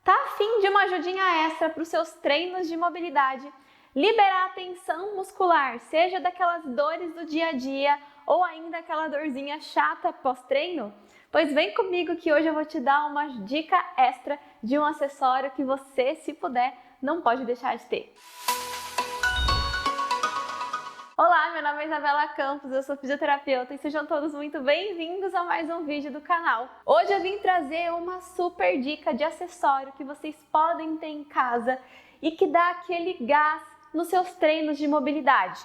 Tá a fim de uma ajudinha extra para os seus treinos de mobilidade? Liberar a tensão muscular, seja daquelas dores do dia a dia ou ainda aquela dorzinha chata pós-treino? Pois vem comigo que hoje eu vou te dar uma dica extra de um acessório que você, se puder, não pode deixar de ter. Olá, meu nome é Isabela Campos, eu sou fisioterapeuta e sejam todos muito bem-vindos a mais um vídeo do canal. Hoje eu vim trazer uma super dica de acessório que vocês podem ter em casa e que dá aquele gás nos seus treinos de mobilidade,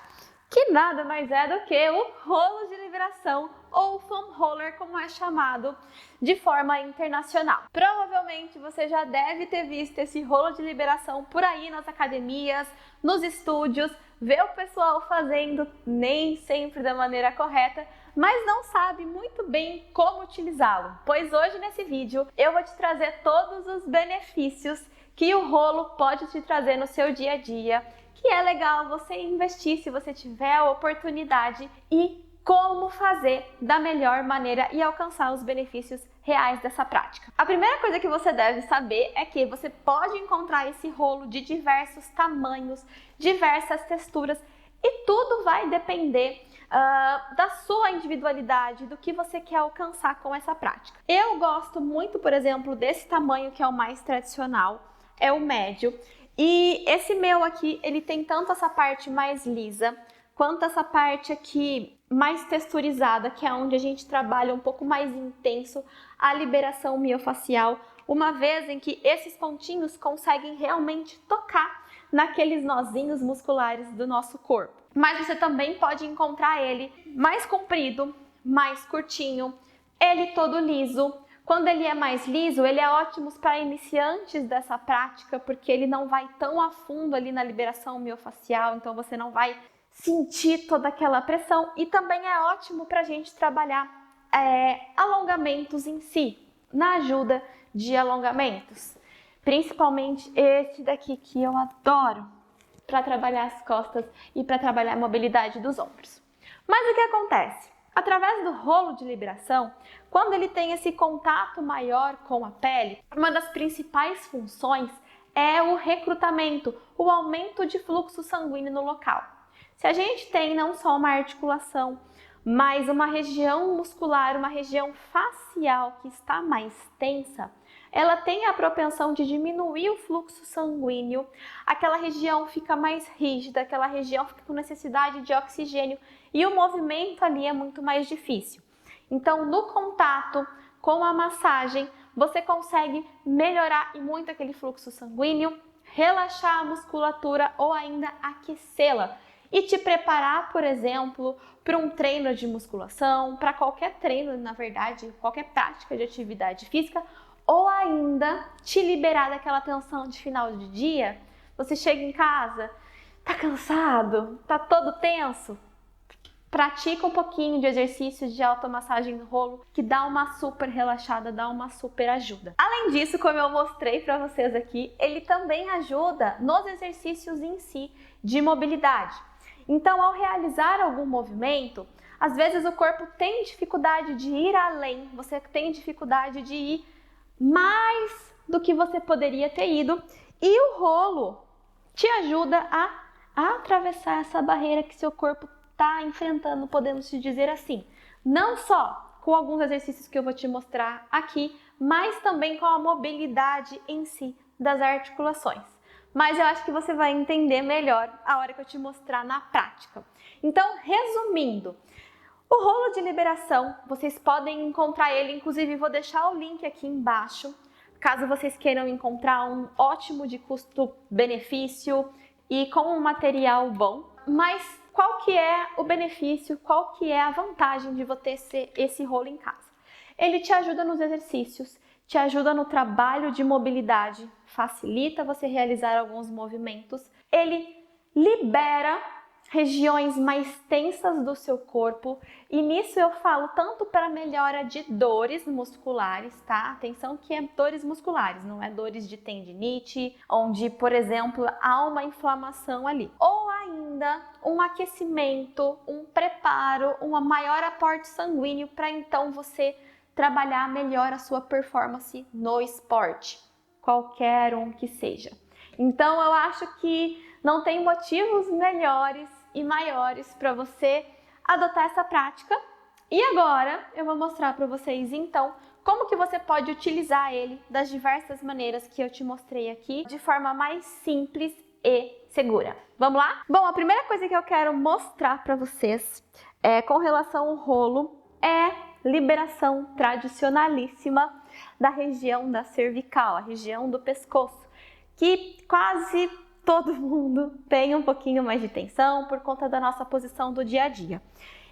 que nada mais é do que o rolo de liberação ou foam roller, como é chamado de forma internacional. Provavelmente você já deve ter visto esse rolo de liberação por aí nas academias, nos estúdios, vê o pessoal fazendo, nem sempre da maneira correta, mas não sabe muito bem como utilizá-lo. Pois hoje nesse vídeo eu vou te trazer todos os benefícios que o rolo pode te trazer no seu dia a dia, que é legal você investir se você tiver a oportunidade e como fazer da melhor maneira e alcançar os benefícios reais dessa prática. A primeira coisa que você deve saber é que você pode encontrar esse rolo de diversos tamanhos, diversas texturas e tudo vai depender da sua individualidade, do que você quer alcançar com essa prática. Eu gosto muito, por exemplo, desse tamanho que é o mais tradicional, é o médio. E esse meu aqui, ele tem tanto essa parte mais lisa, quanto essa parte aqui mais texturizada, que é onde a gente trabalha um pouco mais intenso a liberação miofascial, uma vez em que esses pontinhos conseguem realmente tocar naqueles nozinhos musculares do nosso corpo. Mas você também pode encontrar ele mais comprido, mais curtinho, ele todo liso. Quando ele é mais liso, ele é ótimo para iniciantes dessa prática, porque ele não vai tão a fundo ali na liberação miofascial, então você não vai sentir toda aquela pressão. E também é ótimo para a gente trabalhar alongamentos em si, na ajuda de alongamentos. Principalmente esse daqui que eu adoro para trabalhar as costas e para trabalhar a mobilidade dos ombros. Mas o que acontece? Através do rolo de liberação, quando ele tem esse contato maior com a pele, uma das principais funções é o recrutamento, o aumento de fluxo sanguíneo no local. Se a gente tem não só uma articulação, mas uma região muscular, uma região facial que está mais tensa, ela tem a propensão de diminuir o fluxo sanguíneo, aquela região fica mais rígida, aquela região fica com necessidade de oxigênio e o movimento ali é muito mais difícil. Então, no contato com a massagem, você consegue melhorar e muito aquele fluxo sanguíneo, relaxar a musculatura ou ainda aquecê-la e te preparar, por exemplo, para um treino de musculação, para qualquer treino, na verdade, qualquer prática de atividade física, ou ainda te liberar daquela tensão de final de dia. Você chega em casa, tá cansado, tá todo tenso. Pratica um pouquinho de exercícios de automassagem no rolo, que dá uma super relaxada, dá uma super ajuda. Além disso, como eu mostrei para vocês aqui, ele também ajuda nos exercícios em si de mobilidade. Então, ao realizar algum movimento, às vezes o corpo tem dificuldade de ir além, você tem dificuldade de ir mais do que você poderia ter ido, e o rolo te ajuda a atravessar essa barreira que seu corpo está enfrentando, podemos dizer assim. Não só com alguns exercícios que eu vou te mostrar aqui, mas também com a mobilidade em si das articulações. Mas eu acho que você vai entender melhor a hora que eu te mostrar na prática. Então, resumindo, o rolo de liberação, vocês podem encontrar ele, inclusive vou deixar o link aqui embaixo, caso vocês queiram encontrar um ótimo de custo-benefício e com um material bom. Mas qual que é o benefício, qual que é a vantagem de você ter esse rolo em casa? Ele te ajuda nos exercícios, te ajuda no trabalho de mobilidade, facilita você realizar alguns movimentos, ele libera regiões mais tensas do seu corpo, e nisso eu falo tanto para melhora de dores musculares, tá? Atenção que é dores musculares, não é dores de tendinite, onde, por exemplo, há uma inflamação ali. Ou ainda um aquecimento, um preparo, um maior aporte sanguíneo para então você trabalhar melhor a sua performance no esporte. qualquer um que seja. Então eu acho que não tem motivos melhores e maiores para você adotar essa prática. E agora eu vou mostrar para vocês então como que você pode utilizar ele das diversas maneiras que eu te mostrei aqui, de forma mais simples e segura. Vamos lá? Bom, a primeira coisa que eu quero mostrar para vocês com relação ao rolo é liberação tradicionalíssima da região da cervical, a região do pescoço, que quase todo mundo tem um pouquinho mais de tensão por conta da nossa posição do dia a dia.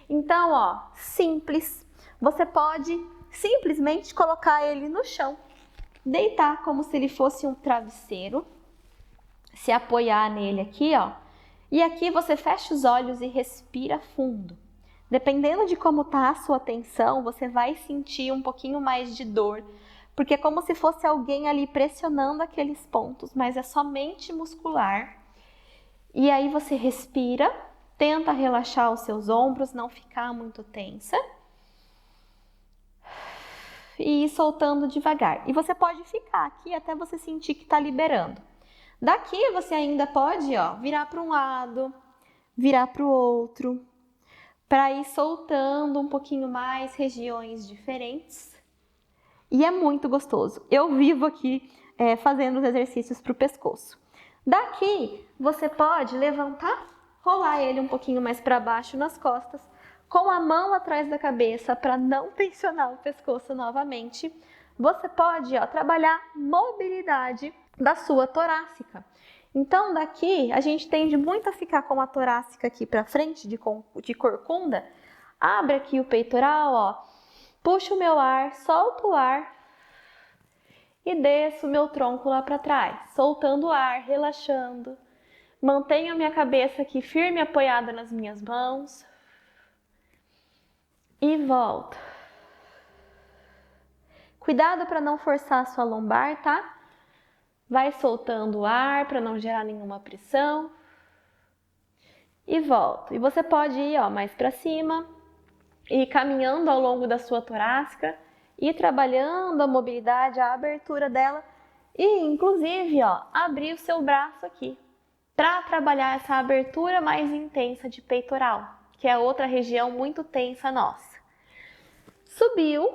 Então, ó, simples, você pode simplesmente colocar ele no chão, deitar como se ele fosse um travesseiro, se apoiar nele aqui, ó, e aqui você fecha os olhos e respira fundo. Dependendo de como tá a sua tensão, você vai sentir um pouquinho mais de dor, porque é como se fosse alguém ali pressionando aqueles pontos, mas é somente muscular. E aí você respira, tenta relaxar os seus ombros, não ficar muito tensa. E ir soltando devagar. E você pode ficar aqui até você sentir que tá liberando. Daqui você ainda pode, ó, virar para um lado, virar para o outro, para ir soltando um pouquinho mais regiões diferentes. E é muito gostoso. Eu vivo aqui fazendo os exercícios para o pescoço. Daqui você pode levantar, rolar ele um pouquinho mais para baixo nas costas, com a mão atrás da cabeça para não tensionar o pescoço novamente. Você pode, ó, trabalhar mobilidade da sua torácica. Então daqui a gente tende muito a ficar com a torácica aqui para frente, de corcunda. Abre aqui o peitoral, ó, puxa o meu ar, solta o ar e desço o meu tronco lá para trás, soltando o ar, relaxando. Mantenho a minha cabeça aqui firme, apoiada nas minhas mãos. E volto. Cuidado para não forçar a sua lombar, tá? Vai soltando o ar para não gerar nenhuma pressão. E volto. E você pode ir, ó, mais para cima, ir caminhando ao longo da sua torácica, ir trabalhando a mobilidade, a abertura dela e, inclusive, ó, abrir o seu braço aqui para trabalhar essa abertura mais intensa de peitoral, que é outra região muito tensa nossa. Subiu,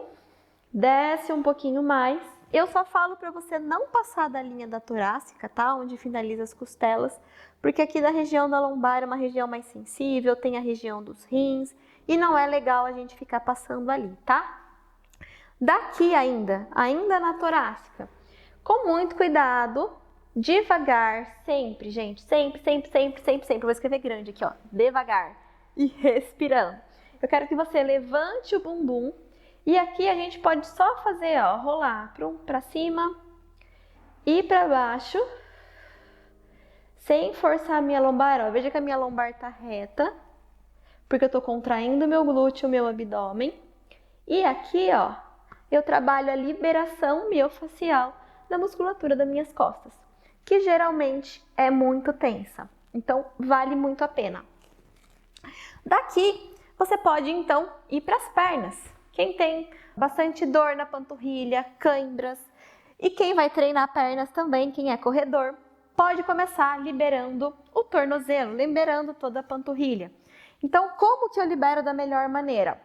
desce um pouquinho mais. Eu só falo para você não passar da linha da torácica, tá? Onde finaliza as costelas, porque aqui da região da lombar é uma região mais sensível, tem a região dos rins e não é legal a gente ficar passando ali, tá? Daqui ainda na torácica, com muito cuidado, devagar, sempre, gente, sempre. Vou escrever grande aqui, ó, devagar e respirando. Eu quero que você levante o bumbum. E aqui a gente pode só fazer, ó, rolar para cima e para baixo, sem forçar a minha lombar, ó. Veja que a minha lombar tá reta, porque eu tô contraindo o meu glúteo, o meu abdômen. E aqui, ó, eu trabalho a liberação miofascial da musculatura das minhas costas, que geralmente é muito tensa. Então, vale muito a pena. Daqui, você pode, então, ir para as pernas. Quem tem bastante dor na panturrilha, cãibras, e quem vai treinar pernas também, quem é corredor, pode começar liberando o tornozelo, liberando toda a panturrilha. Então, como que eu libero da melhor maneira?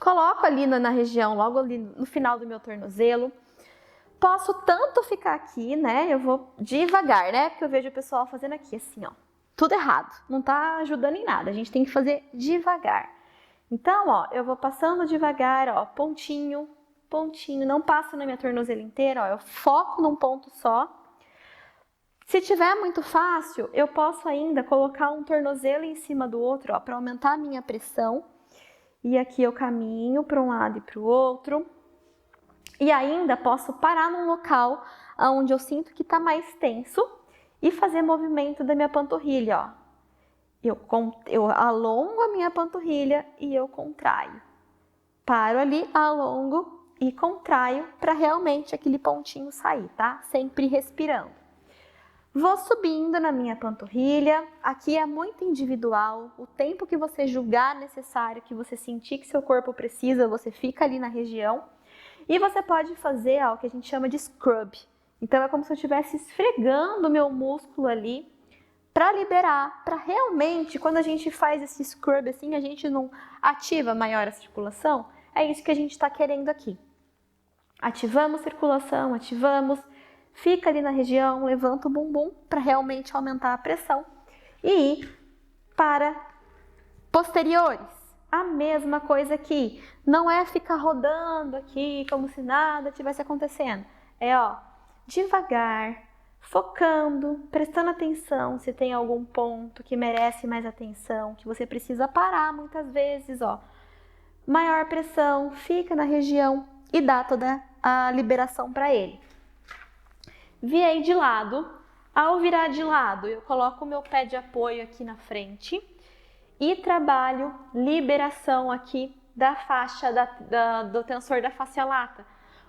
Coloco ali na região, logo ali no final do meu tornozelo. Posso tanto ficar aqui, né? Eu vou devagar, né? Porque eu vejo o pessoal fazendo aqui, assim, ó. Tudo errado, não tá ajudando em nada. A gente tem que fazer devagar. Então, ó, eu vou passando devagar, ó, pontinho, não passo na minha tornozela inteira, ó, eu foco num ponto só. Se tiver muito fácil, eu posso ainda colocar um tornozelo em cima do outro, ó, para aumentar a minha pressão. E aqui eu caminho para um lado e para o outro. E ainda posso parar num local onde eu sinto que tá mais tenso e fazer movimento da minha panturrilha, ó. Eu alongo a minha panturrilha e eu contraio. Paro ali, alongo e contraio para realmente aquele pontinho sair, tá? Sempre respirando. Vou subindo na minha panturrilha. Aqui é muito individual. O tempo que você julgar necessário, que você sentir que seu corpo precisa, você fica ali na região. E você pode fazer, ó, o que a gente chama de scrub, Então é como se eu estivesse esfregando o meu músculo ali para liberar, para realmente, quando a gente faz esse scrub assim, a gente não ativa maior a circulação. É isso que a gente está querendo aqui. Ativamos circulação, ativamos, fica ali na região, levanta o bumbum para realmente aumentar a pressão e ir para posteriores. A mesma coisa aqui, não é ficar rodando aqui como se nada tivesse acontecendo. É devagar, focando, prestando atenção se tem algum ponto que merece mais atenção, que você precisa parar muitas vezes, maior pressão, fica na região e dá toda a liberação para ele. Virei de lado, ao virar de lado eu coloco o meu pé de apoio aqui na frente e trabalho liberação aqui da faixa do tensor da fascia lata,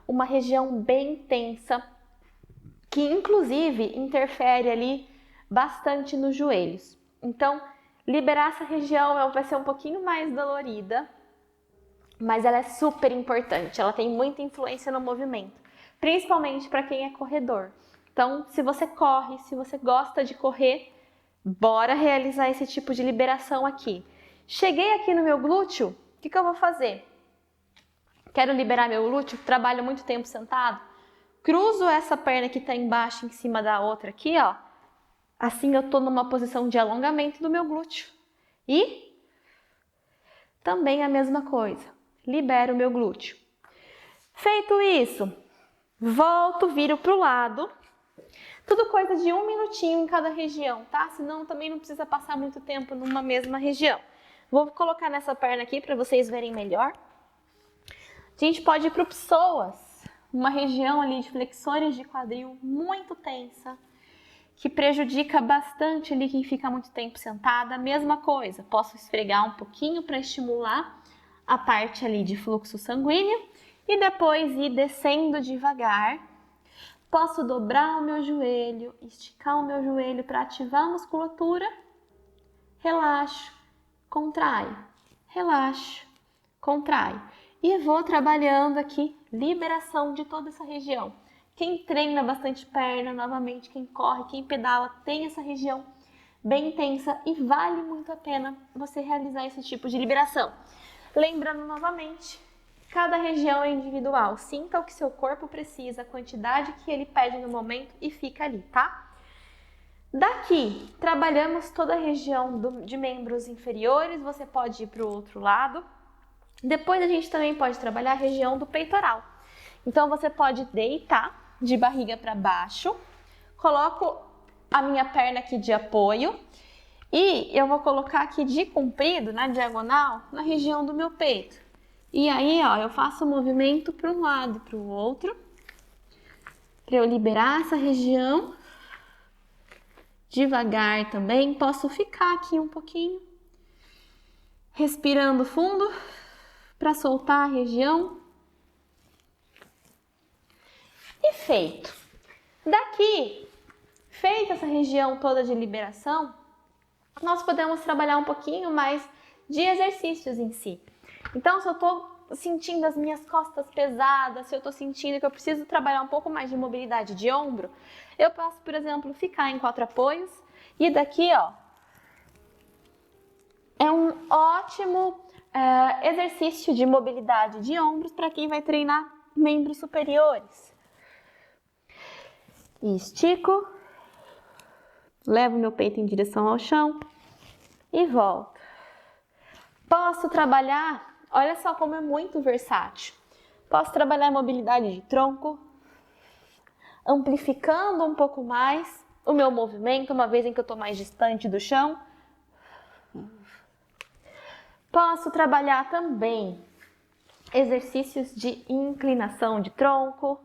uma região bem tensa, que inclusive interfere ali bastante nos joelhos. Então, liberar essa região vai ser um pouquinho mais dolorida, mas ela é super importante, ela tem muita influência no movimento, principalmente para quem é corredor. Então, se você corre, se você gosta de correr, bora realizar esse tipo de liberação aqui. Cheguei aqui no meu glúteo, o que eu vou fazer? Quero liberar meu glúteo, trabalho muito tempo sentado. Cruzo essa perna que está embaixo em cima da outra aqui, Assim eu estou numa posição de alongamento do meu glúteo. E também a mesma coisa, libero o meu glúteo. Feito isso, volto, viro para o lado. Tudo coisa de 1 minutinho em cada região, tá? Senão também não precisa passar muito tempo numa mesma região. Vou colocar nessa perna aqui para vocês verem melhor. A gente pode ir para o psoas, uma região ali de flexores de quadril muito tensa, que prejudica bastante ali quem fica muito tempo sentada. Mesma coisa, posso esfregar um pouquinho para estimular a parte ali de fluxo sanguíneo e depois ir descendo devagar. Posso dobrar o meu joelho, esticar o meu joelho para ativar a musculatura. Relaxo, contraio, relaxo, contraio. E vou trabalhando aqui, liberação de toda essa região. Quem treina bastante perna, novamente, quem corre, quem pedala, tem essa região bem tensa e vale muito a pena você realizar esse tipo de liberação. Lembrando novamente, cada região é individual. Sinta o que seu corpo precisa, a quantidade que ele pede no momento e fica ali, tá? Daqui, trabalhamos toda a região de membros inferiores, você pode ir para o outro lado. Depois a gente também pode trabalhar a região do peitoral. Então você pode deitar de barriga para baixo, coloco a minha perna aqui de apoio e eu vou colocar aqui de comprido, na diagonal, na região do meu peito. E aí, eu faço o movimento para um lado e para o outro, para eu liberar essa região. Devagar também, posso ficar aqui um pouquinho, respirando fundo, para soltar a região. E feito. Daqui, feita essa região toda de liberação, nós podemos trabalhar um pouquinho mais de exercícios em si. Então, se eu estou sentindo as minhas costas pesadas, se eu estou sentindo que eu preciso trabalhar um pouco mais de mobilidade de ombro, eu posso, por exemplo, ficar em 4 apoios e daqui, é um ótimo exercício de mobilidade de ombros para quem vai treinar membros superiores. E estico, levo meu peito em direção ao chão e volto. Posso trabalhar, olha só como é muito versátil. Posso trabalhar a mobilidade de tronco, amplificando um pouco mais o meu movimento, uma vez em que eu estou mais distante do chão. Posso trabalhar também exercícios de inclinação de tronco.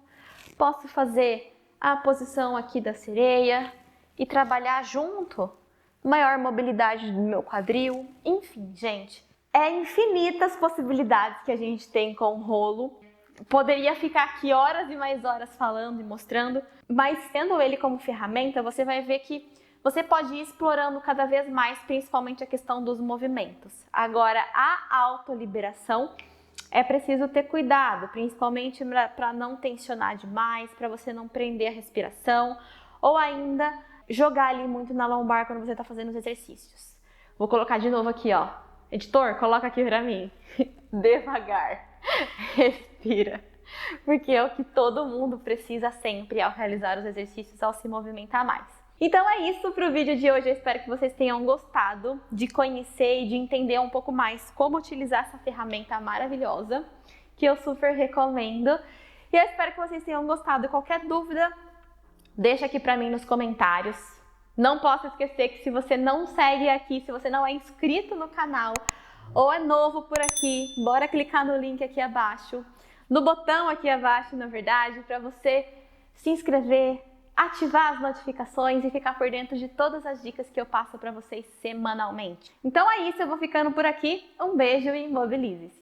Posso fazer a posição aqui da sereia e trabalhar junto maior mobilidade do meu quadril. Enfim, gente, é infinitas possibilidades que a gente tem com o rolo. Poderia ficar aqui horas e mais horas falando e mostrando, mas tendo ele como ferramenta, você vai ver que você pode ir explorando cada vez mais, principalmente a questão dos movimentos. Agora, a autoliberação é preciso ter cuidado, principalmente para não tensionar demais, para você não prender a respiração ou ainda jogar ali muito na lombar quando você está fazendo os exercícios. Vou colocar de novo aqui, ó. Editor, coloca aqui para mim. Devagar. Respira. Porque é o que todo mundo precisa sempre ao realizar os exercícios, ao se movimentar mais. Então é isso para o vídeo de hoje. Eu espero que vocês tenham gostado de conhecer e de entender um pouco mais como utilizar essa ferramenta maravilhosa, que eu super recomendo. E eu espero que vocês tenham gostado. Qualquer dúvida, deixa aqui para mim nos comentários. Não posso esquecer que se você não segue aqui, se você não é inscrito no canal ou é novo por aqui, bora clicar no link aqui abaixo, no botão aqui abaixo, na verdade, para você se inscrever, ativar as notificações e ficar por dentro de todas as dicas que eu passo para vocês semanalmente. Então é isso, eu vou ficando por aqui. Um beijo e mobilize-se!